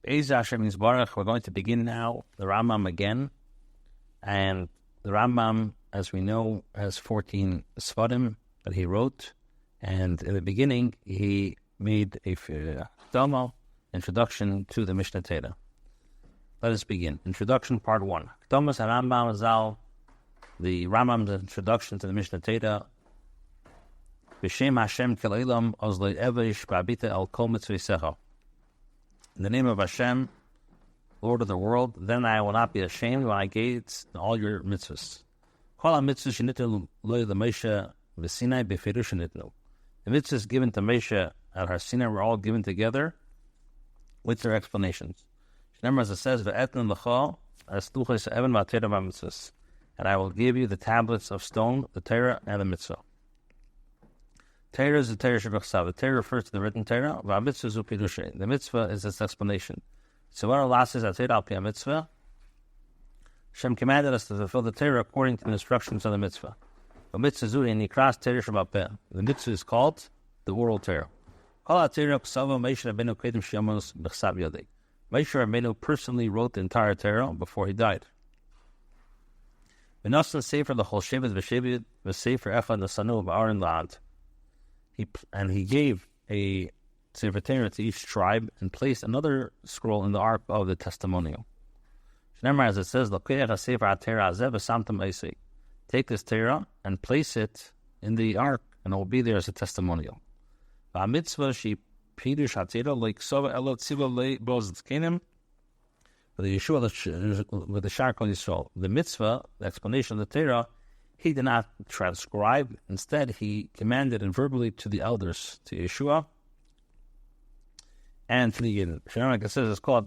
Be'ez Hashem Yisbarach, we're going to begin now the Rambam again. And the Rambam, as we know, has 14 Sfarim that he wrote. And in the beginning, he made a introduction to the Mishnah Torah. Let us begin. Introduction, part 1. Thomas Rambam Zal, the Rambam's introduction to the Mishnah Torah. B'Shem Hashem Kolel Ozlei Evish Ba'abita Al Kol Mitzvah. In the name of Hashem, Lord of the world, then I will not be ashamed when I gaze all your mitzvahs. Kol ha-mitzvahs shenitnu lo l'Moshe v'Sinai b'Firush shenitnu. The mitzvahs given to Moshe at Har Sinai were all given together with their explanations. Remember, as it says, "Ve'etnu l'cha as luchos ha'evan v'atera v'mitzvahs," and I will give you the tablets of stone, the Torah, and the mitzvah. Torah is the Torah Shabbat. The Torah refers to the written Torah. V'amitzvah zu pirushay. The mitzvah is its explanation. So what Allah says, "Atera al pi mitzvah." Hashem commanded us to fulfill the Torah according to the instructions of the mitzvah. V'mitzvah zu nikras Torah Shabbat. The mitzvah is called the oral Torah. Kol ha-Torah k'sava Moshe Rabbeinu kedem sheyamos b'chsav yodei. Moshe Rabbeinu personally wrote the entire Torah before he died. V'nasan sefer l'chol shevet v'shevet v'sefer echad l'sanu v'aron la'ad. He gave a Sefer Torah to each tribe and placed another scroll in the ark of the testimonial. As it says, take this Torah and place it in the ark, and it will be there as a testimonial. The mitzvah, the explanation of the Torah, he did not transcribe. Instead, he commanded it verbally to the elders, to Yeshua, and to the Yidden. Like it says, it's called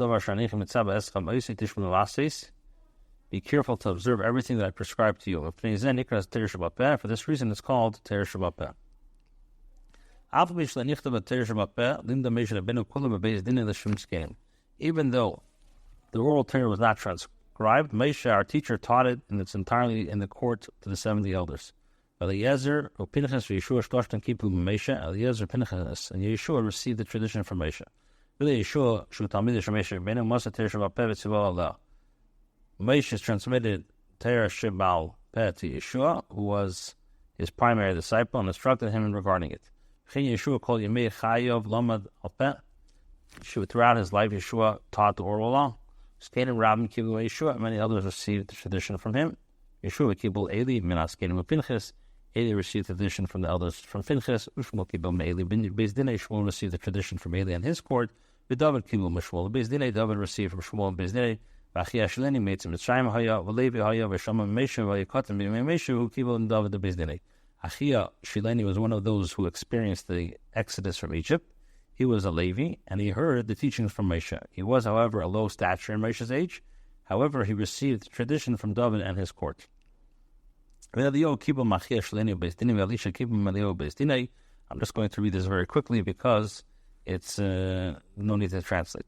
be careful to observe everything that I prescribe to you. For this reason, it's called Torah Shabbat. Even though the oral Torah was not transcribed, Moshe, our teacher, taught it, and it's entirely in the court to the 70 elders. Eliezer, Pinchas, Yeshua, Shloshtan, Kipu, Moshe, Eliezer, Pinchas, and Yeshua received the tradition from Moshe. Moshe transmitted Torah Shebal Peh to Yeshua, who was his primary disciple, and instructed him regarding it. Throughout his life, Yeshua taught the oral law. Rambam Kibu Yeshua, many others received the tradition from him. Yeshua Kibu Eli, Minas Kedim Pinchas. Eli received the tradition from the elders from Pinchas. Ushmul Kibu Eli Beis Dinei. Shmuel received the tradition from Eli and his court. David Kibu Mishmuel Beis Dinei. David received from Shmuel Beis Dinei. V'Achia Shleni made some Mitzrayim Haya V'Levi Haya V'Shama Meshu V'Yikotim Meshu who Kibu and David the Beis Dinei. Achia Shileni was one of those who experienced the exodus from Egypt. He was a Levi, and he heard the teachings from Moshe. He was, however, a low stature in Moshe's age. However, he received tradition from David and his court. I'm just going to read this very quickly because it's no need to translate.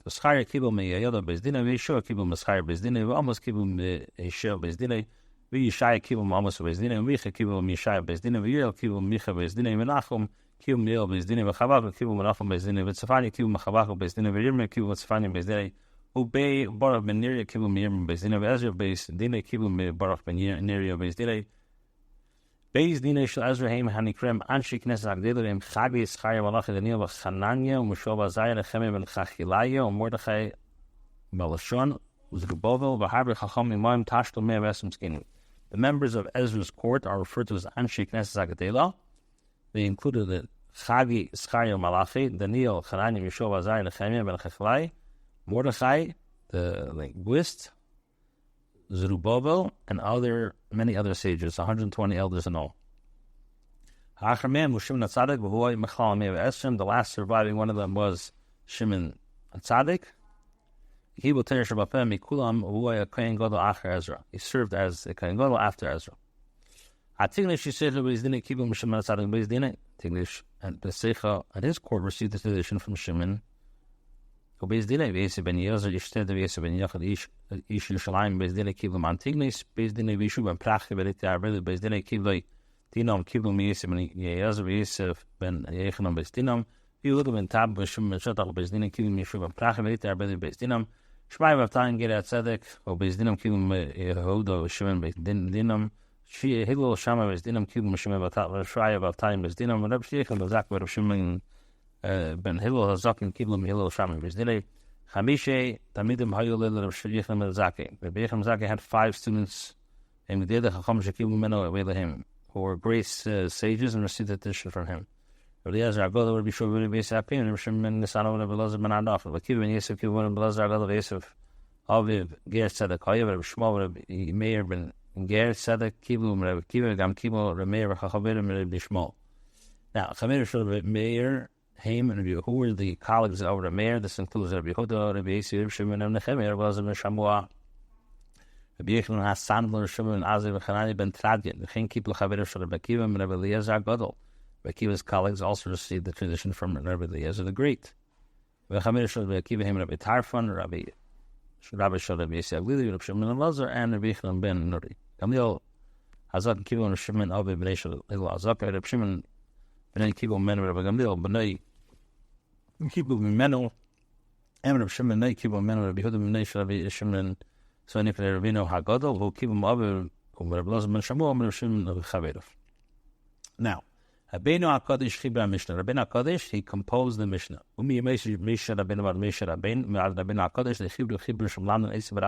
Kibum Neel Bezdine, Vachavach, Kibum Menachem Bezdine, Vitzafani, Kibum Machavach Bezdine, V'Yirmeh, Kibum Vitzafani Bezdine, Ubei Baruch Ben Neriah, Kibum Yirmeh Bezdine, V'Ezra Bezdine, Kibum Baruch Ben Neriah Bezdine, Bezdine Shel Ezra Heim Hanikrem, Anshi Knesset Agdelim, Chagi Schaya Malach Daniel, V'Chananya, U'Mishol Bazaya, Nechemeh Ben Chachilaya, U'Mordechai Balashon, Uzrubovel, V'Harbe Chacham Imaim Tashto Meh Vesem Skinu. The members of Ezra's court are referred to as Anshi Knesset Agdelim. They included the Chagi, Schaya, Malachi, Daniel, Hananiah, Yeshua, Azariah, Nehemiah, Ben Chachlai, Mordechai, the linguist, Zerubbabel, and many other sages, 120 elders in all. The last surviving one of them was Shimon Tzaddik. He served as a Kohen Gadol after Ezra. Tiglish, she said, Tiglish and Besecha and his court received the tradition from Shimon. Beis Dinei, Beis Ben Yezer, Ishted, Beis Ben Yachad, Ish Yerushalayim, Beis Dinei, Kivlam Antignis, Beis Dinei, Vishu, Ben Prachi, Berit Yarveli, Beis Dinei, Kivlai, Dinam, Kivlam Beis Ben Yezer, Beis Ben Yechanam, Beis Dinam, Yehuda ben Tab b'Shimon ben Shetach Beis Dinam Kivim Yeshuva Prachim Eitar Beis Beis Dinam Shmai Vavtayin Gerat Tzedek O Beis Dinam Kivim Yehuda Shimon Beis Dinam Shi Hillel Shama Beis Dinam Kivim Shimon Vavtayin Beis Dinam Reb Sheichel Bezak Reb Shimon ben Hillel Hazakin Kivim Hillel Shama Beis Dinam Chamishe Tamidim Hayu Lel Reb Sheichel Bezak Reb Sheichel Bezak had 5 students and Gedei Chacham Shekivim Meno Evelehim who were great sages and received the tradition from him. Eliezer Agoda would be sure to be Sapin, and Shimon Nisano would be Belazar Ben Adolf. But Kivin Yosef Kivin Belazar Agoda Yosef Aviv Ger Tzedek Hayev Shmuel would be Meir Ben Ger Tzedek Kivum Reb Kiva Gam Kivo Remeir Chachavirim Reb Shmuel. Now Chamer should be Meir Haim and Reb, who were the colleagues of Reb Meir. This includes Reb Yehuda, Reb Yosef, Reb Shimon and Nechemir, Belazar Ben Shamua, Reb Yechon Has Sandler, Shimon Aziv Chanani Ben Tradgin, the King Kipl Chavirim Reb Kiva and Reb Eliezer Agodol. Akiva's colleagues also received the tradition from Rabbi Eliezer the Great. Rabbi Akiva him Rabbi Tarfon, Rabbi Rabbi Yisrael Lili, Rabbi Shimon Lazar, and Rabbi Yechon ben Nuri. Gamliel Hazak Akiva and Shimon Avi Bnei Shal Hazak, Rabbi Shimon Bnei Akiva men Rabbi Gamliel Bnei Akiva Menu, and Rabbi Shimon Bnei Akiva men Rabbi Yehuda Bnei Shal Rabbi Shimon Soni Pnei Rabbeinu Hagadol, who Akiva Avi Rabbi Lazar ben Shamuel, Rabbi Shimon Rabbi Chaverov. Now. Rabbeinu HaKadosh Chibra Mishnah. Rabbeinu HaKadosh, he composed the Mishnah. Umi Yemeish Mishnah Rabbeinu Bar Mishnah Rabbeinu HaKadosh, the Chibra from London, from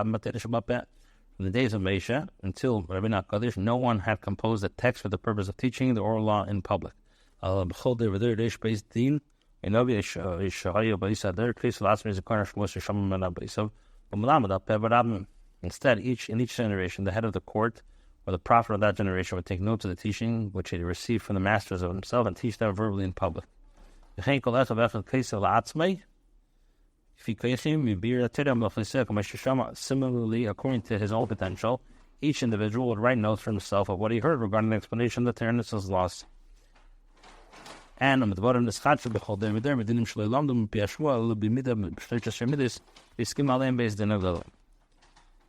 the days of Mesha until Rabbeinu HaKadosh, no one had composed a text for the purpose of teaching the oral law in public. B'chol Deir Reish Beis Din, Enovi Yeshahayu B'Isa Der, Kris V'Atzmi Zikar Shmos Yeshamim Ben Ab'isav, B'Malamad Al-Peh B'Rabim. Instead, in each generation, the head of the court or the prophet of that generation would take notes of the teaching which he received from the masters of himself and teach them verbally in public. Similarly, according to his own potential, each individual would write notes for himself of what he heard regarding the explanation of the Torah's laws. And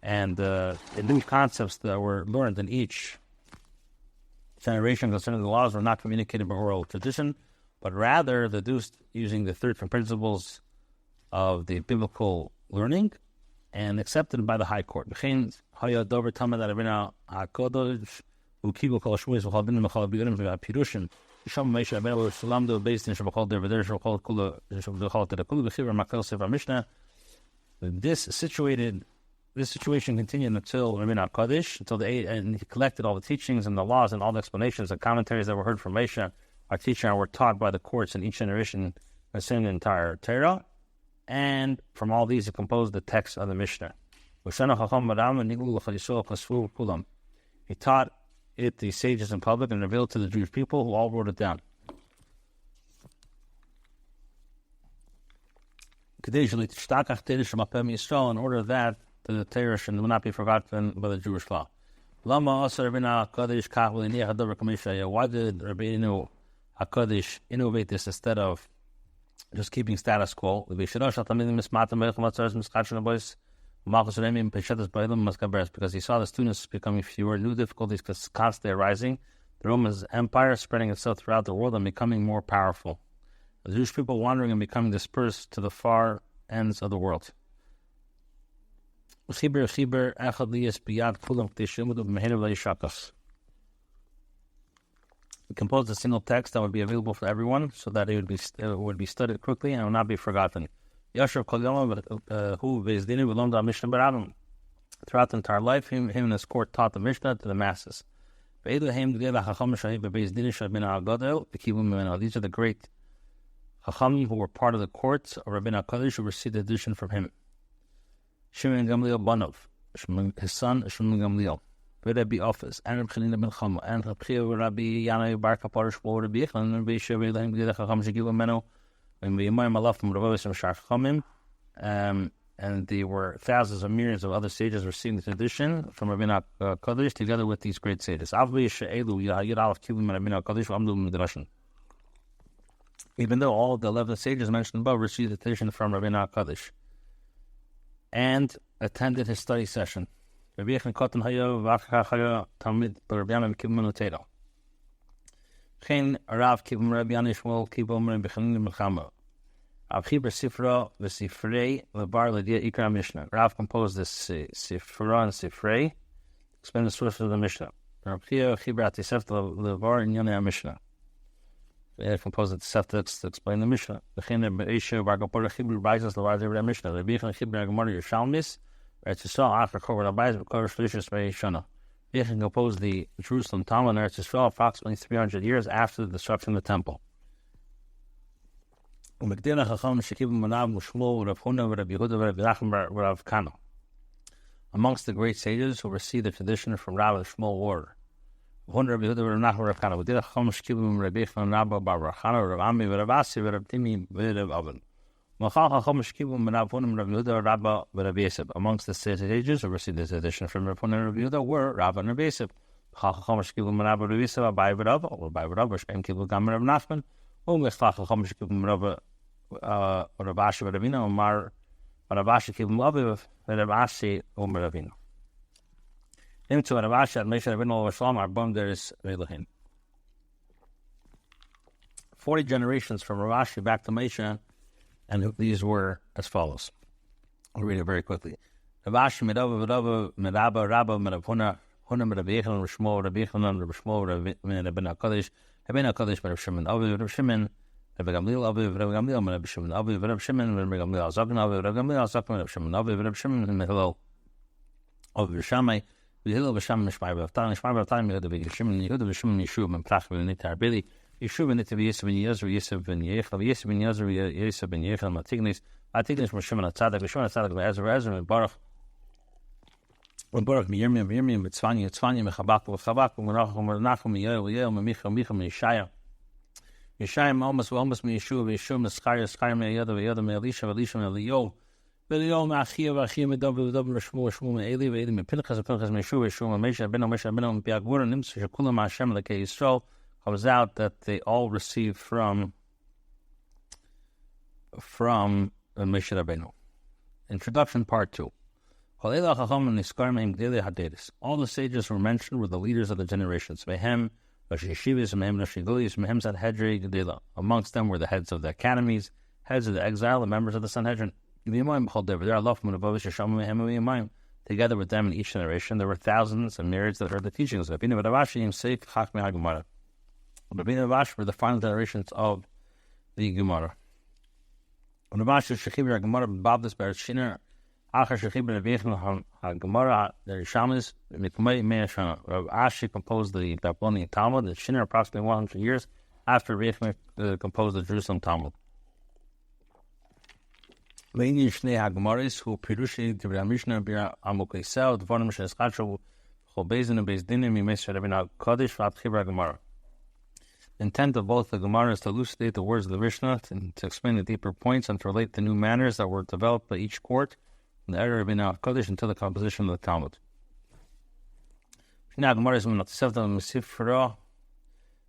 and the new concepts that were learned in each generation concerning the laws were not communicated by oral tradition, but rather deduced using the 13 principles of the biblical learning and accepted by the High Court. This situation continued until Rabbeinu HaKadosh, and he collected all the teachings and the laws and all the explanations and commentaries that were heard from Moshe, our teacher, and were taught by the courts in each generation concerning the entire Torah. And from all these, he composed the text of the Mishnah. He taught it the sages in public and revealed to the Jewish people, who all wrote it down. In order that the Torah should not be forgotten by the Jewish law. Why did Rabbeinu HaKadosh innovate this instead of just keeping status quo? Because he saw the students becoming fewer, new difficulties constantly arising, the Roman Empire spreading itself throughout the world and becoming more powerful. The Jewish people wandering and becoming dispersed to the far ends of the world. He composed a single text that would be available for everyone, so that it would be studied quickly and would not be forgotten. Throughout the entire life, him and his court taught the Mishnah to the masses. These are the great Chachamim who were part of the courts of Rabbeinu HaKadosh who received the tradition from him. Shimon Gamliel Banov, his son Shimon Gamliel, Rabbi Office, and Rabbi Chanina ben Chama, and Rabbi Yanai Bar Kapar Shmuel, Rabbi Yechon, and Rabbi Shevei Lehem Gdei Chacham Shegilu Meno, and B'Yamai Malaf from Rabbi Yisrael Shar Chachamim, and there were thousands of myriads of other sages receiving the tradition from Rabbeinu HaKadosh together with these great sages. Even though all of the 11 sages mentioned above received the tradition from Rabbeinu HaKadosh and attended his study session. Rabbi Yechon Kotan Hayo V'Achach Talmid Rabbi Yana Kibum Menutero. Chen Rav Kibum Rabbi Yana Shmuel Kibum Rabbi Chanina ben Chama. Rav Chibur Sifra v'Sifrei lebar l'dia Ikra Mishnah. Rav composed this Sifra and Sifrei, explain the source of the Mishnah. Rav Chibur Atisefta lebar in Yonei Mishnah. They composed the Sefta to explain the Mishnah. The Chine Be'esha Bargapor Chibur Baises levar the Mishnah. The Bichan Chibur Gemara Yerushalmis. Eretz Yisrael after Korban Abayis B'Kor Shlishis Be'eshana. Bichan composed the Jerusalem Talmud in Eretz Yisrael approximately 300 years after the destruction of the temple. Amongst the great sages who received the tradition from Rav Shmuel order. Amongst the sages who received the tradition from Rav Huna and Rav Yehuda were Rav and Rav Yosef. Rav Ashi Ravina Omar Rav Ashi Kibum Aviv Rav Ashi Omer Ravina. Into Rav Ashi at Moshe Rabbeinu Shalom Arbam there is Reilahin. 40 generations from Rav Ashi back to Moshe, and these were as follows. I'll read it very quickly. Rav Ashi Medava Medaba Rabba Medav Huna Medav Yechon Rav Shmuel Rav Yechon Rav Shmuel Rav HaKadosh Rav Shimon Aviv Rav Shimon Rav Gamliel Aviv Rav Gamliel Rav Shimon Aviv Rav Shimon Rav Gamliel Zakon Aviv Rav Gamliel Zakon Rav Shimon Aviv Rav Shimon Hillel Aviv Shammai Hillel V'Sham Mishmai V'Avtan Mishmai V'Avtan Yehuda V'Shimon Yehuda V'Shimon Yeshua Ben Plach V'Nitar Bili Yeshua Ben Nitar Yisuf Ben Yezru Yisuf Ben Yechel Yisuf Ben Yezru Yisuf Ben Yechel Matignis Matignis Shimon Atzadak Shimon Atzadak Ezra Ben Baruch Miyirmim Mitzvani Mechabak V'Chabak V'Nachum Yel Michal Yeshaya Yeshayim almost me Yeshua Schar me Yada me Elisha me Elio Achia V'Achia me Dav Shmuel me Eli me Pinchas me Yeshua me Mesha Beno Piagvur and Nims Shekulam Hashem Lekei Yisrael comes out that they all received from Moshe Rabbeinu. Introduction Part 2. All the sages were mentioned were the leaders of the generations. Amongst them were the heads of the academies, heads of the exile, and members of the Sanhedrin. Together with them in each generation, there were thousands and myriads that heard the teachings. Rabbeinu were the final generations of the Gemara. Ashi composed the Babylonian Talmud, the Shinner approximately 100 years after Rechme composed the Jerusalem Talmud. Who Pirushi Dibra Mishnah Bira Amukisel, the Vonim Sheskacho, Hobezin and Bezdinim, Mimes Rabina Kodesh, Rabchibra Gemara. The intent of both the Gemara is to elucidate the words of the Mishnah and to explain the deeper points and to relate the new manners that were developed by each court from the era of Rabbeinu Kodesh until the composition of the Talmud. Now, Gemara is Sifra,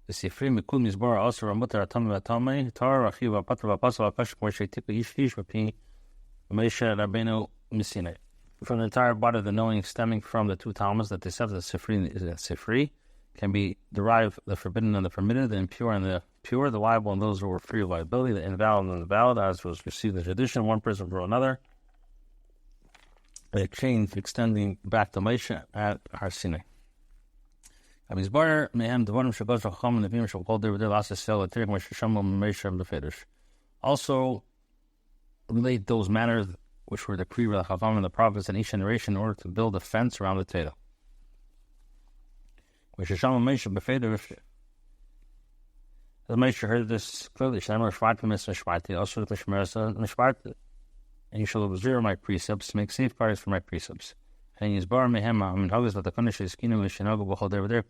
the Sifri Mikul Mizbar, also Ramutar Atami Atami, Tar Rachiva Patra Pasal Akash, where she took Ish Rapi, Mesha Rabbeinu Misine. From the entire body of the knowing stemming from the two Talmuds that they said the Sifri can be derived the forbidden and the permitted, the impure and the pure, the liable and those who were free of liability, the invalid and the valid, as was received in tradition, one person for another. A chain extending back to Moshe at Har Sinai. Also, relate those manners which were decreed by the Chacham and the prophets in each generation in order to build a fence around the Torah. As Moshe heard this clearly, and you shall observe my precepts, make safeguards for my precepts. And he is bar mehem minhagos v'takonis eskinu v'shinago b'chol der v'der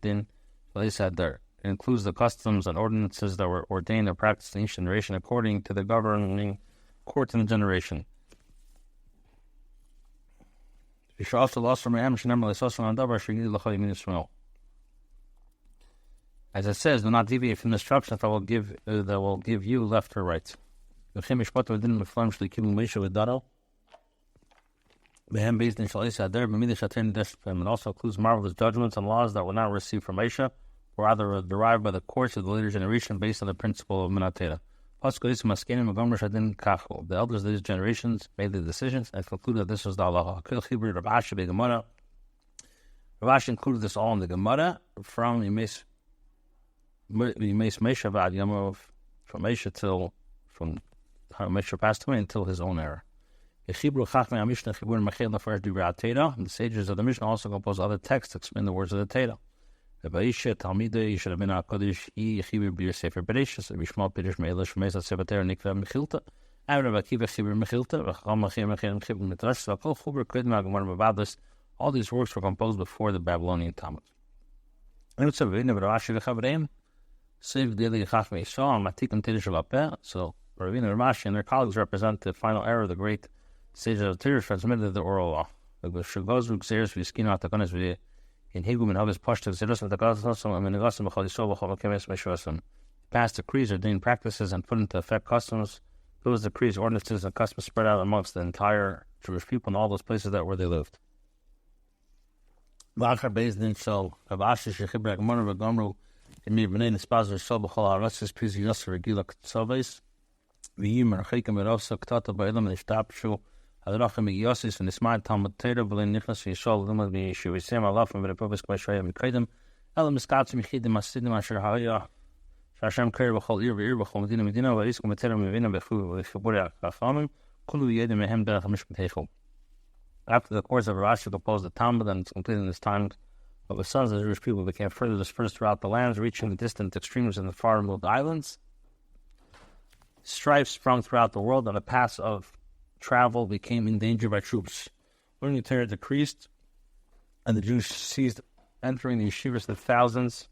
din v'leisadar. It includes the customs and ordinances that were ordained and practiced in each generation according to the governing court in the generation. As it says, do not deviate from the instructions that will give you left or right. It also includes marvelous judgments and laws that were not received from Moshe, or rather derived by the courts of the later generation based on the principle of Minatera. The elders of these generations made the decisions and concluded that this was the halacha. Rashi included this all in the Gemara from Yemais Mesha Vad Yomov, from Mesha till from Mesha passed away until his own era. The sages of the Mishnah also composed other texts to explain the words of the Torah. The Baisha Talmidei should have been HaKadosh Yechibur Bir Sefer Bereshis, Rishmal Pirish Meilish Mesa Sevater Nikva Mechilta, Avra Bakiva Chibur Mechilta, Vacham Machim Machim Chibur Mitrash, Vakol Chuber Kridma Gemara Mabadis. All these works were composed before the Babylonian Talmud. And it's a very Rashi V'Chavreim, Siv Dili Chachmei Yisrael, Matikum Tidish V'Apeh. So Ravina Rashi and their colleagues represent the final era of the great sages of Torah transmitted the oral law. The Shagozu Xeris V'Skina Atakonis V'Yeh. In Hebrew, and Havas Pashta, Zerus, the Gazasam, and Menegasim, Bachal Yisrael, Bachal Kemes, Meshuasim. Passed decrees, ordained practices, and put into effect customs. Those decrees, ordinances, and customs spread out amongst the entire Jewish people in all those places where they lived. V'achar Bezdin Shal, Avashish, Yechibra, Gemara, V'Gamru, Emir B'nei Nispazer, Shal, B'chal Arasis, Pizi Yosser, Regila, Ktsaves, V'yim, Archaikim, Erovsa, Ktata, Ba'elam, Nishtapshu, Adrachim Yosis and Ismail Talmud Torah B'lein Nichnas Yishol Limud V'Yeshu Yisem Alafim V'Republis K'Meshayim V'Kaidim Elam Miskatzim Yichidim Asidim Asher Ha'ya Shashem K'er B'Chol Ir V'Ir B'Chol Medina Medina V'Yiskum V'Tera V'Vina V'Chuburi Ha'Chachamim Kulu Yedim Mehem Derech HaMishpat Heichel. After the course of Rashi composed the Talmud and its completed in this time of the sons of the Jewish people became further dispersed throughout the lands, reaching the distant extremes in the far removed islands. Strife sprung throughout the world, and the paths of travel became endangered by troops. Learning Torah decreased, and the Jews ceased entering the yeshivas of thousands,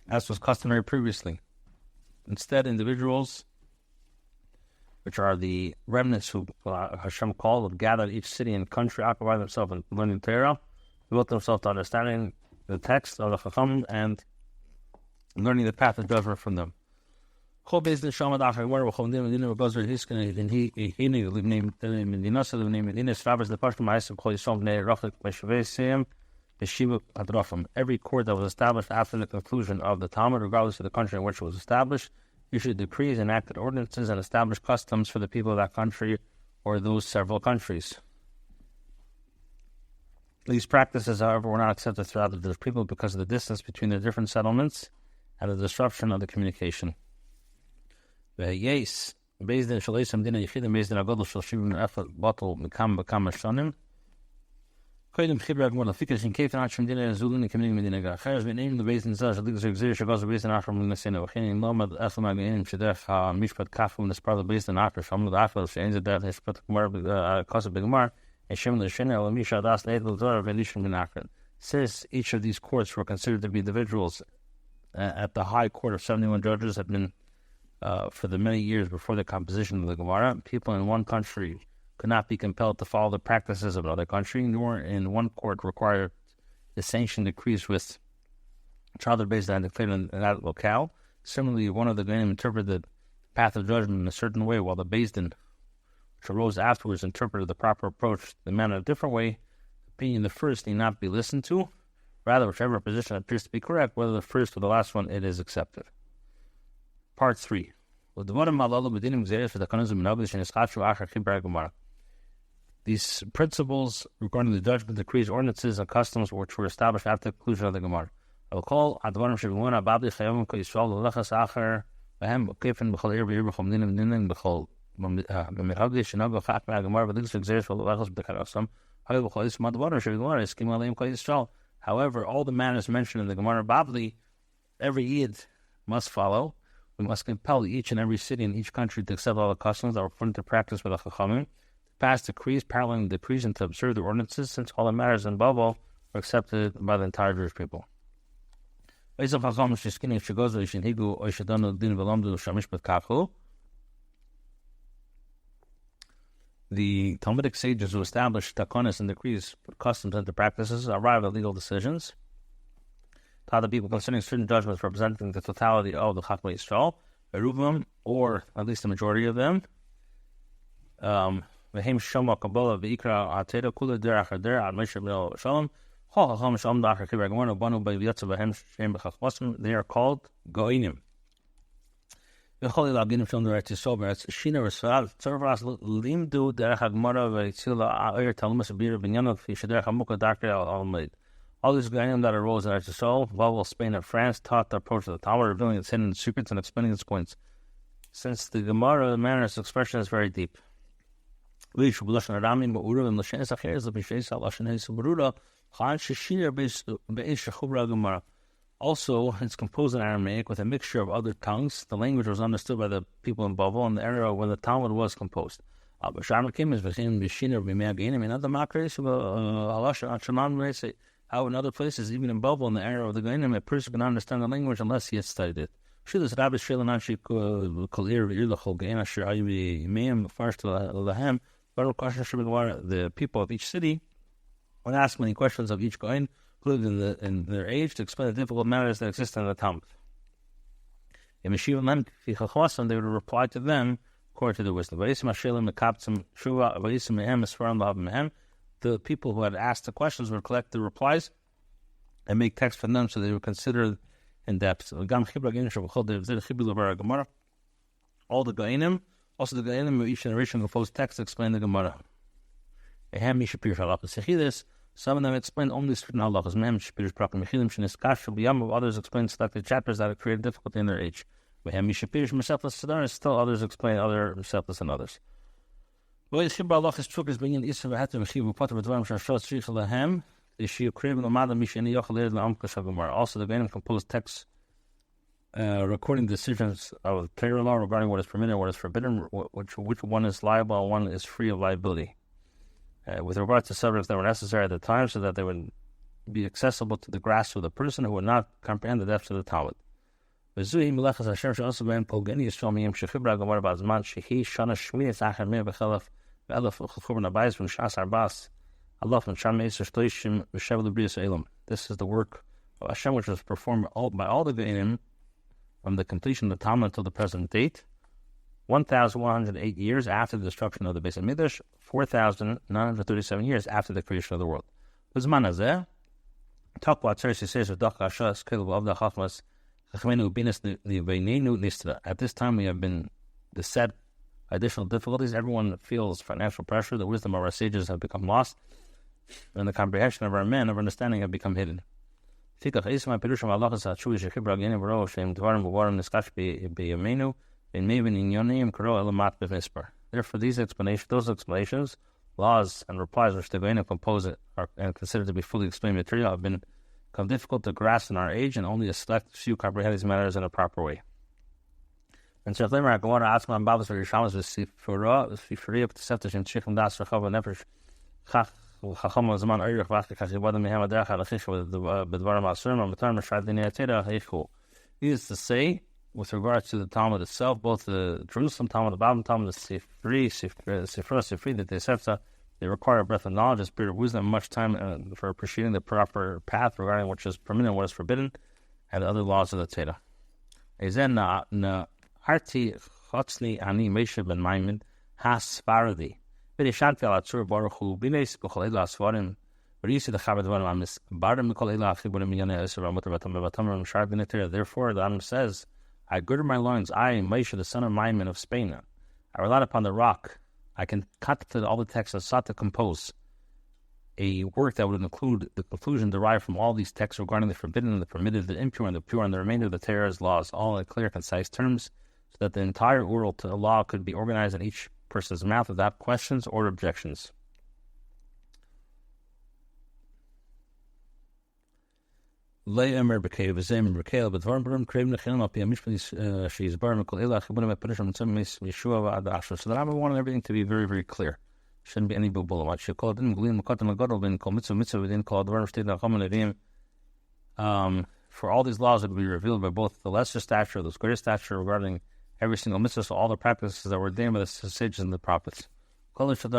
as was customary previously. Instead, individuals, which are the remnants who Hashem called, would gather each city and country, occupy themselves in learning Torah, devote themselves to understanding the text of the Chacham and learning the path of judgment from them. All these courts were considered every court that was established after the conclusion of the Talmud, regardless of the country in which it was established, issued decrees, enacted ordinances, and established customs for the people of that country or those several countries. These practices, however, were not accepted throughout the Jewish people because of the distance between the different settlements and the disruption of the communication. Yes, based in Shalisam Dina Yichidim, based in Agodl Shalshim Effort Bottle, Mikam Bakam Shanim. Koydim Chibrak Model Fikish in Cape Nachum Dina Zulun, Community Medina Gach has been named the based in Zaz, Ligas Exer, Shagos, based in Achram Nasino, Hin, Lomad, Aslamag, Shedech, Mishpat Kafum, the Sparta based in Akra, Shamla, Afel, Shains, that has put Kosa Bigmar, and Shem the Shinel, Misha Das, Nadal, Zor, Venishim in Akron. Since each of these courts were considered to be individuals at the high court of 71 judges had been for the many years before the composition of the Gemara, people in one country could not be compelled to follow the practices of another country, nor in one court required the sanctioned decrees with child based and declared in that locale. Similarly, one of the Genim interpreted the path of judgment in a certain way, while the Beis Din, which arose afterwards, interpreted the proper approach the man in a different way. Opinion the first need not be listened to. Rather, whichever position appears to be correct, whether the first or the last one, it is accepted. Part 3. These principles regarding the judgment, decrees, ordinances, and customs which were established after the conclusion of the Gemara. I will call Advarim Shivimuna Babli Chayavim Yisrael Lechas Acher Behem Kefin B'chol Ir B'ir B'chol Mdinim Mdinim B'chol B'mirhavdi Shinab B'chat Me'ag Gemara B'ligis V'gzeres V'lechas B'karasam Hayu B'chol Yisrael Advarim Shivimuna Eskim Aleim Kol Yisrael. However, all the manners mentioned in the Gemara Babli, every Yid must follow. We must compel each and every city in each country to accept all the customs that were put into practice by the Chachamim, to pass decrees, paralleling the decrees, and to observe the ordinances, since all the matters in Babel were accepted by the entire Jewish people. The Talmudic sages who established takonis and decrees, put customs into practices, arrived at legal decisions, taught the people concerning certain judgments representing the totality of the Chachmei Yisrael, Rambam, or at least the majority of them. V'hem shoma kabbalah v'ikra ateda kula derach hader ad Moshe b'nei Shalom. They are called Goinim. V'chol ilagin from the Eretz Yisrael, Eretz Shina Resvav, Tzorvas Limdu Derech Hagmara V'Yitzila Oyer Talmud Sabir B'Yanov Yishadech Hamukah Darkei Al-Maid. All these Gayanim that arose in Eretz Yisrael, Babel, Spain, and France taught the approach to the Talmud, revealing its hidden secrets and explaining its points. Since the Gemara manner its expression is very deep. Also, it's composed in Aramaic with a mixture of other tongues. The language was understood by the people in Babel in the era when the Talmud was composed. How in other places, even in Babel in the era of the Gainim, a person can understand the language unless he has studied it. The people of each city would ask many questions of each Gain, including in their age, to explain the difficult matters that exist in the Talmud. They would reply to them according to the wisdom. The people who had asked the questions would collect the replies and make text for them so they would consider in depth. All the Gainim, also the Gainim of each generation composed text to explain the Gemara. Some of them explain only certain halachas. Others explain selected chapters that have created difficulty in their age. Still others explain other Mesechtas than others. Also, the Gainim composed texts recording decisions of Torah law regarding what is permitted and what is forbidden, which one is liable and one is free of liability. With regard to subjects that were necessary at the time so that they would be accessible to the grasp of the person who would not comprehend the depths of the Talmud. This is the work of Hashem which was performed by all the Gainim from the completion of the Talmud until the present date, 1,108 years after the destruction of the Beis HaMikdash, 4,937 years after the creation of the world. At this time we have been beset by additional difficulties. Everyone feels financial pressure. The wisdom of our sages have become lost, and the comprehension of our men of understanding have become hidden. Therefore, these explanations, those explanations, laws, and replies which the Gainim compose are and considered to be fully explained material have become difficult to grasp in our age, and only a select few comprehend these matters in a proper way. And so, the needless to say, with regard to the Talmud itself, both the Jerusalem Talmud, the Babylon Talmud, the Sifri, the Tosefta, they require a breadth of knowledge, a spirit of wisdom, and much time for appreciating the proper path regarding what is permitted and what is forbidden, and the other laws of the Torah. Harti Chotzli Ani Mesha ben Maimin Has Faradi. Vidishanti Alatzur Baruch Hu Bines B'Kolel Asvarim. Therefore, the Rambam says, I girded my loins, I, Moshe, the son of Maimon of Spain. I relied upon the rock. I can contemplate all the texts and sought to compose a work that would include the conclusion derived from all these texts regarding the forbidden and the permitted, the impure and the pure, and the remainder of the Torah's laws, all in clear, concise terms, so that the entire oral to the law could be organized in each person's mouth without questions or objections. So the Rambam wanted everything to be very, very clear. Shouldn't be any bulbul. For all these laws would be revealed by both the lesser stature, the greater stature regarding every single mitzvah, so all the practices that were ordained by the sages and the prophets. To summarize, the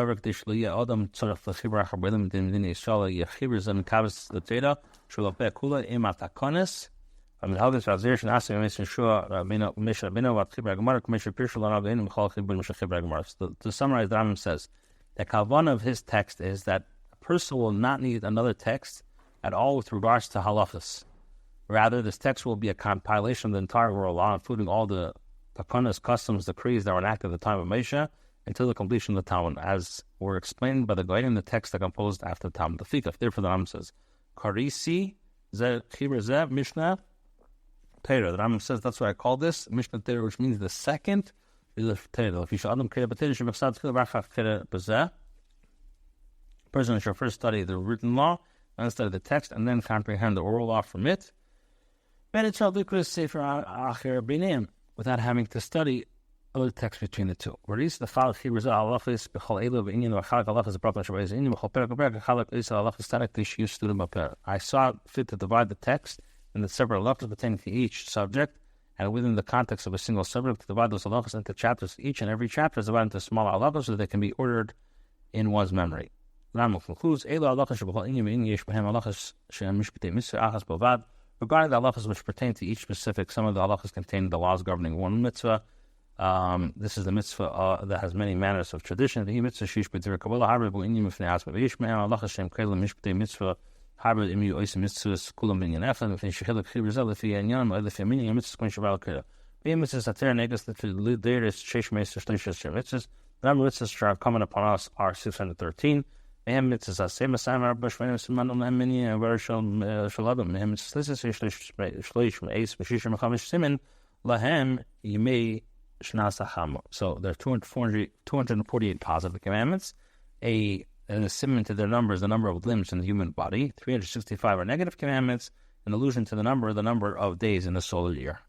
Rambam says, the kavanah of his text is that a person will not need another text at all with regards to halachas. Rather, this text will be a compilation of the entire oral law, including all the Takanas, customs, decrees that were enacted at the time of Moshe until the completion of the Talmud, as were explained by the Goyim in the text that composed after the Talmud. The Fikach, therefore the Rambam says, Karisi, Zeh, Mishnah, Torah. The Rambam says that's why I call this Mishnah Torah, which means the second is the Torah. If you should Adam Kira B'Torah, should B'Chsad Tchila B'Achach Kira B'Zeh. Person should first study the written law, then study the text, and then comprehend the oral law from it. Without having to study other texts between the two. Where is the Chal Chibur Zeh Halachos B'Chol Elu V'Inyan V'Chalak Halachos B'Praplan Shabbai Zeh B'Chol Perek V'Perek Chalak Isa Halachos Tanek Tish Student B'Perek. I saw fit to divide the text into several halachos pertaining to each subject, and within the context of a single subject, to divide those halachos into chapters. Each and every chapter is divided into smaller halachos so that they can be ordered in one's memory. Rambam concludes, regarding the halachos which pertain to each specific, some of the halachos contain the laws governing one mitzvah. This is the mitzvah that has many manners of tradition. The mitzvah shish b'dir kabbalah harbu inyim ifnei asma v'yishmei halachos shem kelim mishpatei mitzvah harbu imi oisim mitzvahs kulam binyan echan v'fnei shechiluk chibur lefi yanyan lefi aminyan mitzvahs k'min shaval kira. V'yim mitzvahs ater negas l'deris sheish meister shleishes mitzvahs. The number of mitzvahs that are coming upon us are 613. Mehem mitzvahs asem asam arba shvenim simanum lemini v'arshal shaladam. Mehem mitzvahs shleish meis v'shishim v'chamish simin lahem yimei. So there are 248 positive commandments. A simon to their number is the number of limbs in the human body. 365 are negative commandments, an allusion to the number of days in the solar year.